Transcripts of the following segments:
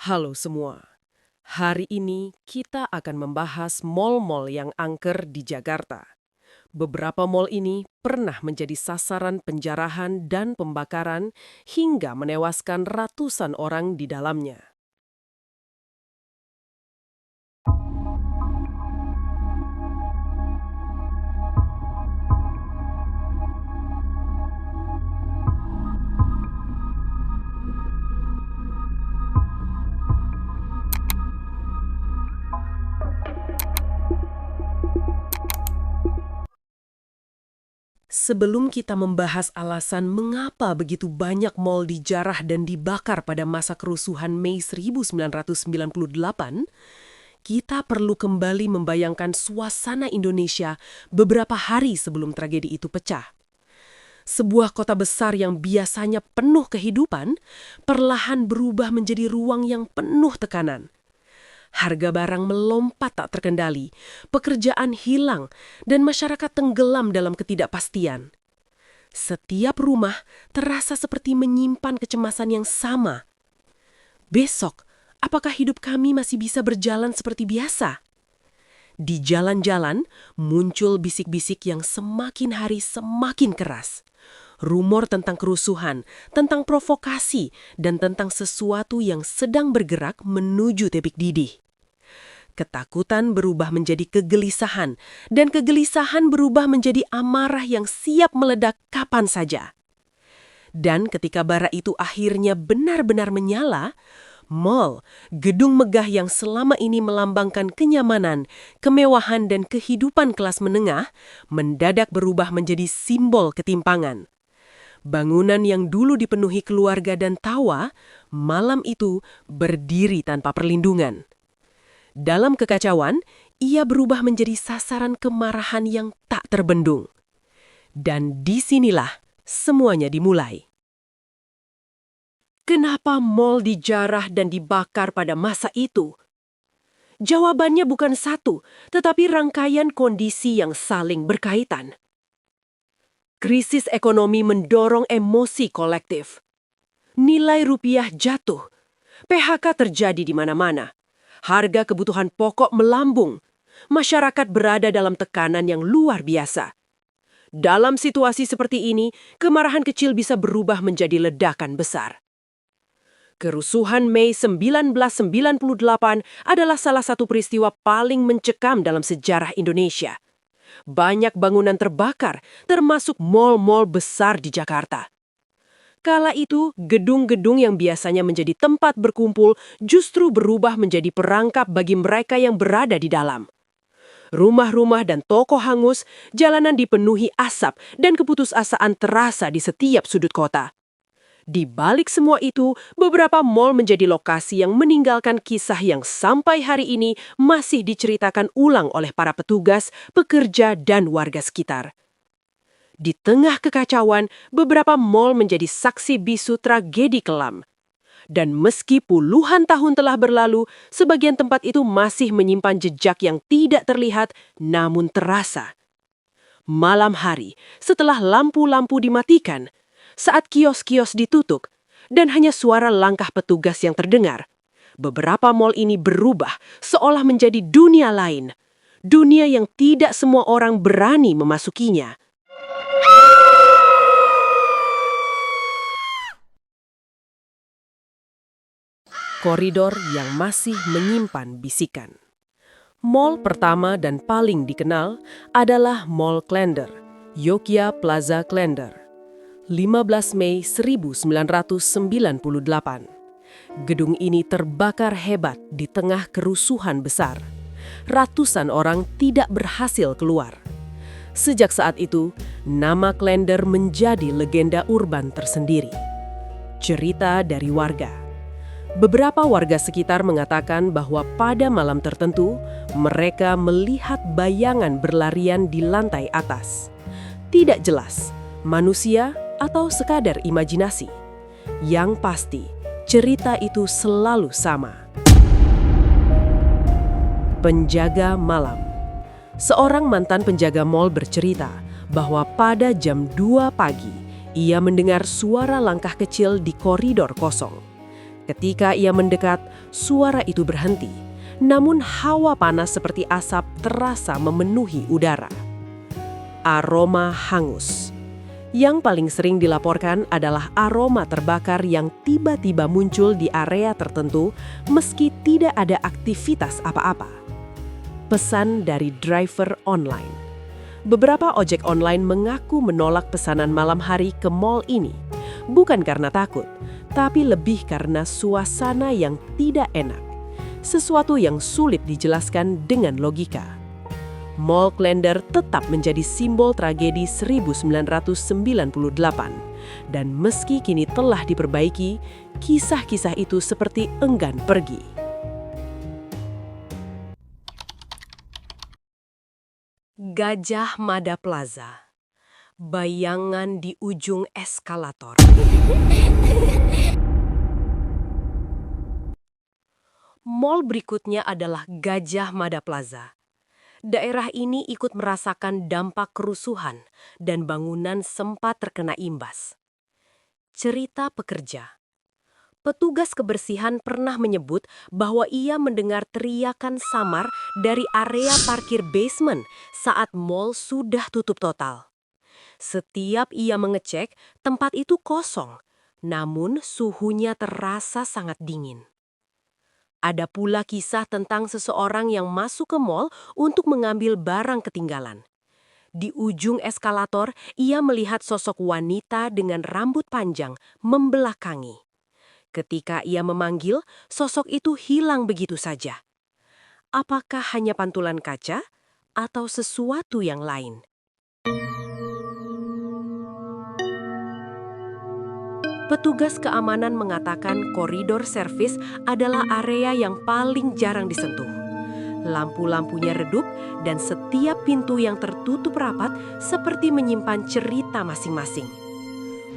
Halo semua, hari ini kita akan membahas mal-mal yang angker di Jakarta. Beberapa mal ini pernah menjadi sasaran penjarahan dan pembakaran hingga menewaskan ratusan orang di dalamnya. Sebelum kita membahas alasan mengapa begitu banyak mal dijarah dan dibakar pada masa kerusuhan Mei 1998, kita perlu kembali membayangkan suasana Indonesia beberapa hari sebelum tragedi itu pecah. Sebuah kota besar yang biasanya penuh kehidupan, perlahan berubah menjadi ruang yang penuh tekanan. Harga barang melompat tak terkendali, pekerjaan hilang, dan masyarakat tenggelam dalam ketidakpastian. Setiap rumah terasa seperti menyimpan kecemasan yang sama. Besok, apakah hidup kami masih bisa berjalan seperti biasa? Di jalan-jalan, muncul bisik-bisik yang semakin hari semakin keras. Rumor tentang kerusuhan, tentang provokasi, dan tentang sesuatu yang sedang bergerak menuju tebik didih. Ketakutan berubah menjadi kegelisahan, dan kegelisahan berubah menjadi amarah yang siap meledak kapan saja. Dan ketika bara itu akhirnya benar-benar menyala, mal, gedung megah yang selama ini melambangkan kenyamanan, kemewahan, dan kehidupan kelas menengah, mendadak berubah menjadi simbol ketimpangan. Bangunan yang dulu dipenuhi keluarga dan tawa, malam itu berdiri tanpa perlindungan. Dalam kekacauan, ia berubah menjadi sasaran kemarahan yang tak terbendung. Dan disinilah semuanya dimulai. Kenapa mal dijarah dan dibakar pada masa itu? Jawabannya bukan satu, tetapi rangkaian kondisi yang saling berkaitan. Krisis ekonomi mendorong emosi kolektif. Nilai rupiah jatuh. PHK terjadi di mana-mana. Harga kebutuhan pokok melambung. Masyarakat berada dalam tekanan yang luar biasa. Dalam situasi seperti ini, kemarahan kecil bisa berubah menjadi ledakan besar. Kerusuhan Mei 1998 adalah salah satu peristiwa paling mencekam dalam sejarah Indonesia. Banyak bangunan terbakar, termasuk mal-mal besar di Jakarta. Kala itu, gedung-gedung yang biasanya menjadi tempat berkumpul justru berubah menjadi perangkap bagi mereka yang berada di dalam. Rumah-rumah dan toko hangus, jalanan dipenuhi asap, dan keputusasaan terasa di setiap sudut kota. Di balik semua itu, beberapa mal menjadi lokasi yang meninggalkan kisah yang sampai hari ini masih diceritakan ulang oleh para petugas, pekerja, dan warga sekitar. Di tengah kekacauan, beberapa mal menjadi saksi bisu tragedi kelam. Dan meski puluhan tahun telah berlalu, sebagian tempat itu masih menyimpan jejak yang tidak terlihat namun terasa. Malam hari, setelah lampu-lampu dimatikan, saat kios-kios ditutup, dan hanya suara langkah petugas yang terdengar, beberapa mal ini berubah seolah menjadi dunia lain. Dunia yang tidak semua orang berani memasukinya. Koridor yang masih menyimpan bisikan. Mal pertama dan paling dikenal adalah Mall Klender, Yogya Plaza Klender. 15 Mei 1998. Gedung ini terbakar hebat di tengah kerusuhan besar. Ratusan orang tidak berhasil keluar. Sejak saat itu, nama Klender menjadi legenda urban tersendiri. Cerita dari warga. Beberapa warga sekitar mengatakan bahwa pada malam tertentu, mereka melihat bayangan berlarian di lantai atas. Tidak jelas, manusia atau sekadar imajinasi. Yang pasti, cerita itu selalu sama. Penjaga malam. Seorang mantan penjaga mal bercerita bahwa pada jam 2 pagi, ia mendengar suara langkah kecil di koridor kosong. Ketika ia mendekat, Suara itu berhenti, namun hawa panas seperti asap terasa memenuhi udara. Aroma hangus. Yang paling sering dilaporkan adalah aroma terbakar yang tiba-tiba muncul di area tertentu meski tidak ada aktivitas apa-apa. Pesan dari driver online. Beberapa ojek online mengaku menolak pesanan malam hari ke mall ini. Bukan karena takut, tapi lebih karena suasana yang tidak enak. Sesuatu yang sulit dijelaskan dengan logika. Mall Klender tetap menjadi simbol tragedi 1998. Dan meski kini telah diperbaiki, kisah-kisah itu seperti enggan pergi. Gajah Mada Plaza. Bayangan di ujung eskalator. Mall berikutnya adalah Gajah Mada Plaza. Daerah ini ikut merasakan dampak kerusuhan dan bangunan sempat terkena imbas. Cerita pekerja. Petugas kebersihan pernah menyebut bahwa ia mendengar teriakan samar dari area parkir basement saat mall sudah tutup total. Setiap ia mengecek, tempat itu kosong, namun suhunya terasa sangat dingin. Ada pula kisah tentang seseorang yang masuk ke mall untuk mengambil barang ketinggalan. Di ujung eskalator, ia melihat sosok wanita dengan rambut panjang membelakangi. Ketika ia memanggil, sosok itu hilang begitu saja. Apakah hanya pantulan kaca atau sesuatu yang lain? Petugas keamanan mengatakan koridor servis adalah area yang paling jarang disentuh. Lampu-lampunya redup dan setiap pintu yang tertutup rapat seperti menyimpan cerita masing-masing.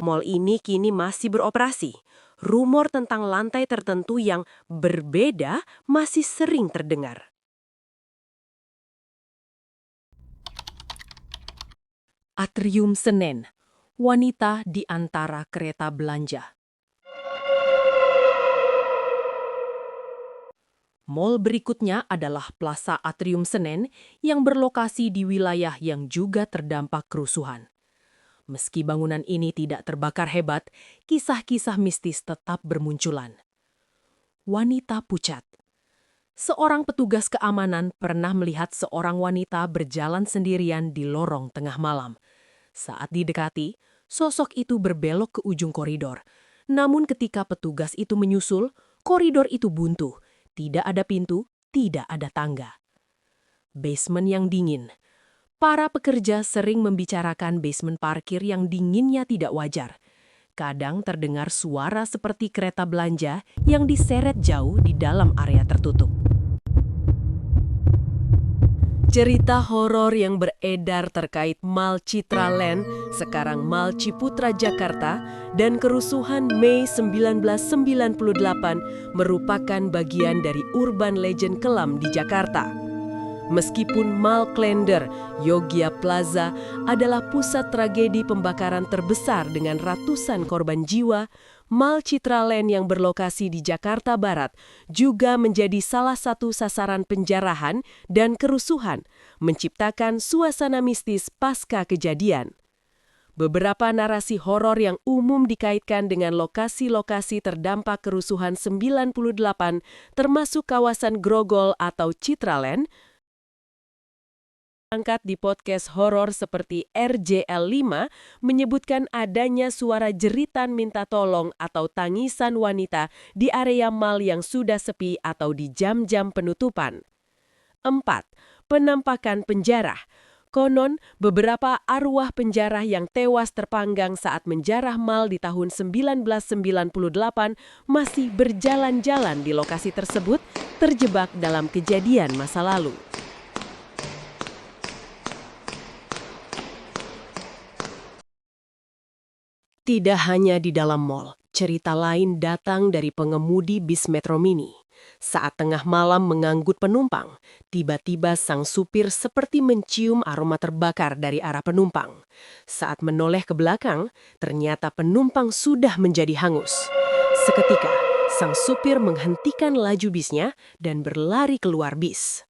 Mall ini kini masih beroperasi. Rumor tentang lantai tertentu yang berbeda masih sering terdengar. Atrium Senen. Wanita di antara kereta belanja. Mall berikutnya adalah Plaza Atrium Senen yang berlokasi di wilayah yang juga terdampak kerusuhan. Meski bangunan ini tidak terbakar hebat, kisah-kisah mistis tetap bermunculan. Wanita pucat. Seorang petugas keamanan pernah melihat seorang wanita berjalan sendirian di lorong tengah malam. Saat didekati, sosok itu berbelok ke ujung koridor. Namun ketika petugas itu menyusul, koridor itu buntu. Tidak ada pintu, tidak ada tangga. Basement yang dingin. Para pekerja sering membicarakan basement parkir yang dinginnya tidak wajar. Kadang terdengar suara seperti kereta belanja yang diseret jauh di dalam area tertutup. Cerita horor yang beredar terkait Mall Citraland, sekarang Mall Ciputra Jakarta, dan kerusuhan Mei 1998 merupakan bagian dari urban legend kelam di Jakarta. Meskipun Mall Klender, Yogya Plaza adalah pusat tragedi pembakaran terbesar dengan ratusan korban jiwa, Mall Citraland yang berlokasi di Jakarta Barat juga menjadi salah satu sasaran penjarahan dan kerusuhan, menciptakan suasana mistis pasca kejadian. Beberapa narasi horor yang umum dikaitkan dengan lokasi-lokasi terdampak kerusuhan 98, termasuk kawasan Grogol atau Citraland, angkat di podcast horor seperti RJL5 menyebutkan adanya suara jeritan minta tolong atau tangisan wanita di area mall yang sudah sepi atau di jam-jam penutupan. 4. Penampakan penjara. Konon, beberapa arwah penjara yang tewas terpanggang saat menjarah mall di tahun 1998 masih berjalan-jalan di lokasi tersebut, terjebak dalam kejadian masa lalu. Tidak hanya di dalam mall, cerita lain datang dari pengemudi bis Metro Mini. Saat tengah malam mengangkut penumpang, tiba-tiba sang supir seperti mencium aroma terbakar dari arah penumpang. Saat menoleh ke belakang, ternyata penumpang sudah menjadi hangus. Seketika, Sang supir menghentikan laju bisnya dan berlari keluar bis.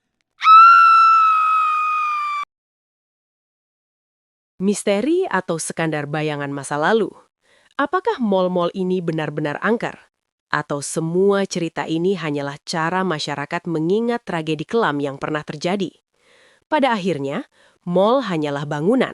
Misteri atau sekadar bayangan masa lalu? Apakah mal-mal ini benar-benar angker? Atau semua cerita ini hanyalah cara masyarakat mengingat tragedi kelam yang pernah terjadi? Pada akhirnya, mal hanyalah bangunan.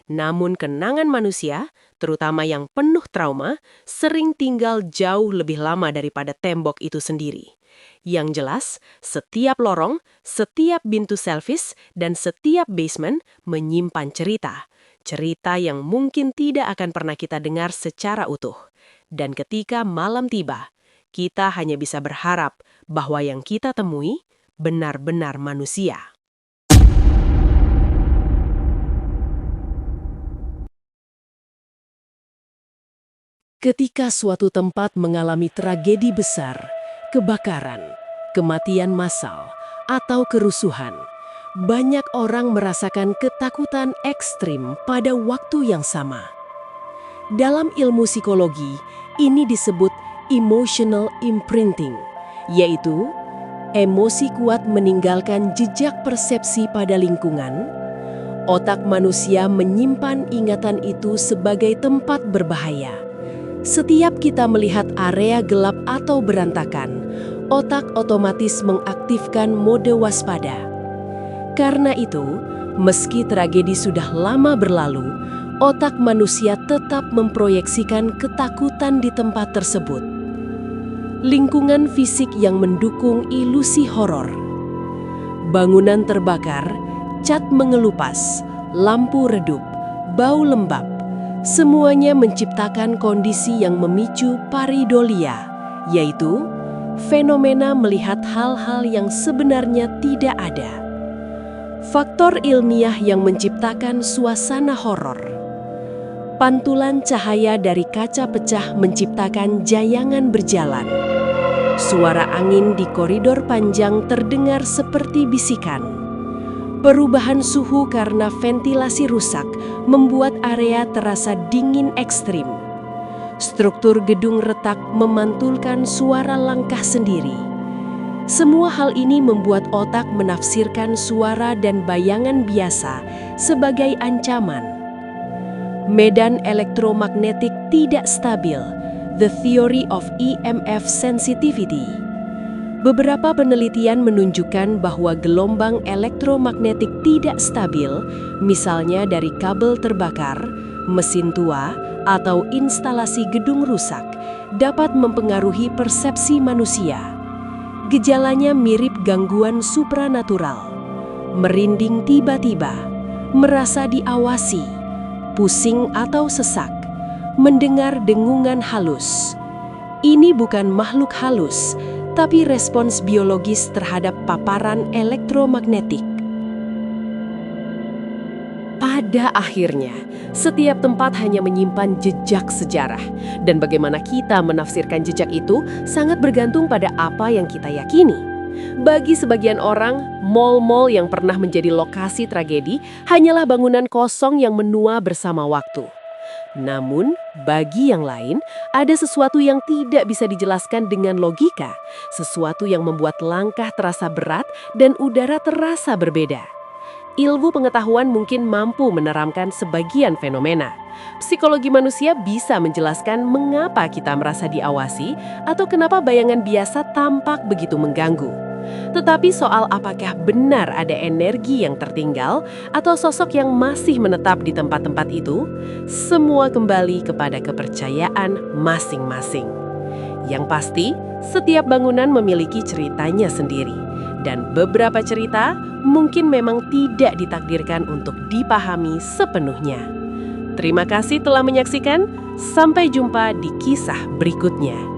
Namun kenangan manusia, terutama yang penuh trauma, sering tinggal jauh lebih lama daripada tembok itu sendiri. Yang jelas, setiap lorong, setiap pintu selfish, dan setiap basement menyimpan cerita. Cerita yang mungkin tidak akan pernah kita dengar secara utuh. Dan ketika malam tiba, kita hanya bisa berharap bahwa yang kita temui benar-benar manusia. Ketika suatu tempat mengalami tragedi besar, kebakaran, kematian massal, atau kerusuhan, banyak orang merasakan ketakutan ekstrim pada waktu yang sama. Dalam ilmu psikologi, ini disebut emotional imprinting, yaitu emosi kuat meninggalkan jejak persepsi pada lingkungan. Otak manusia menyimpan ingatan itu sebagai tempat berbahaya. Setiap kita melihat area gelap atau berantakan, otak otomatis mengaktifkan mode waspada. Karena itu, meski tragedi sudah lama berlalu, otak manusia tetap memproyeksikan ketakutan di tempat tersebut. Lingkungan fisik yang mendukung ilusi horor. Bangunan terbakar, cat mengelupas, lampu redup, bau lembab. Semuanya menciptakan kondisi yang memicu pareidolia, yaitu fenomena melihat hal-hal yang sebenarnya tidak ada. Faktor ilmiah yang menciptakan suasana horor. Pantulan cahaya dari kaca pecah menciptakan jayangan berjalan. Suara angin di koridor panjang terdengar seperti bisikan. Perubahan suhu karena ventilasi rusak membuat area terasa dingin ekstrim. Struktur gedung retak memantulkan suara langkah sendiri. Semua hal ini membuat otak menafsirkan suara dan bayangan biasa sebagai ancaman. Medan elektromagnetik tidak stabil, the theory of EMF sensitivity. Beberapa penelitian menunjukkan bahwa gelombang elektromagnetik tidak stabil, misalnya dari kabel terbakar, mesin tua, atau instalasi gedung rusak, dapat mempengaruhi persepsi manusia. Gejalanya mirip gangguan supranatural, merinding tiba-tiba, merasa diawasi, pusing atau sesak, mendengar dengungan halus. Ini bukan makhluk halus, tapi respons biologis terhadap paparan elektromagnetik. Pada akhirnya, setiap tempat hanya menyimpan jejak sejarah, dan bagaimana kita menafsirkan jejak itu sangat bergantung pada apa yang kita yakini. Bagi sebagian orang, mal-mal yang pernah menjadi lokasi tragedi hanyalah bangunan kosong yang menua bersama waktu. Namun, bagi yang lain, ada sesuatu yang tidak bisa dijelaskan dengan logika, sesuatu yang membuat langkah terasa berat dan udara terasa berbeda. Ilmu pengetahuan mungkin mampu meneramkan sebagian fenomena. Psikologi manusia bisa menjelaskan mengapa kita merasa diawasi atau kenapa bayangan biasa tampak begitu mengganggu. Tetapi soal apakah benar ada energi yang tertinggal atau sosok yang masih menetap di tempat-tempat itu, semua kembali kepada kepercayaan masing-masing. Yang pasti, setiap bangunan memiliki ceritanya sendiri. Dan beberapa cerita mungkin memang tidak ditakdirkan untuk dipahami sepenuhnya. Terima kasih telah menyaksikan. Sampai jumpa di kisah berikutnya.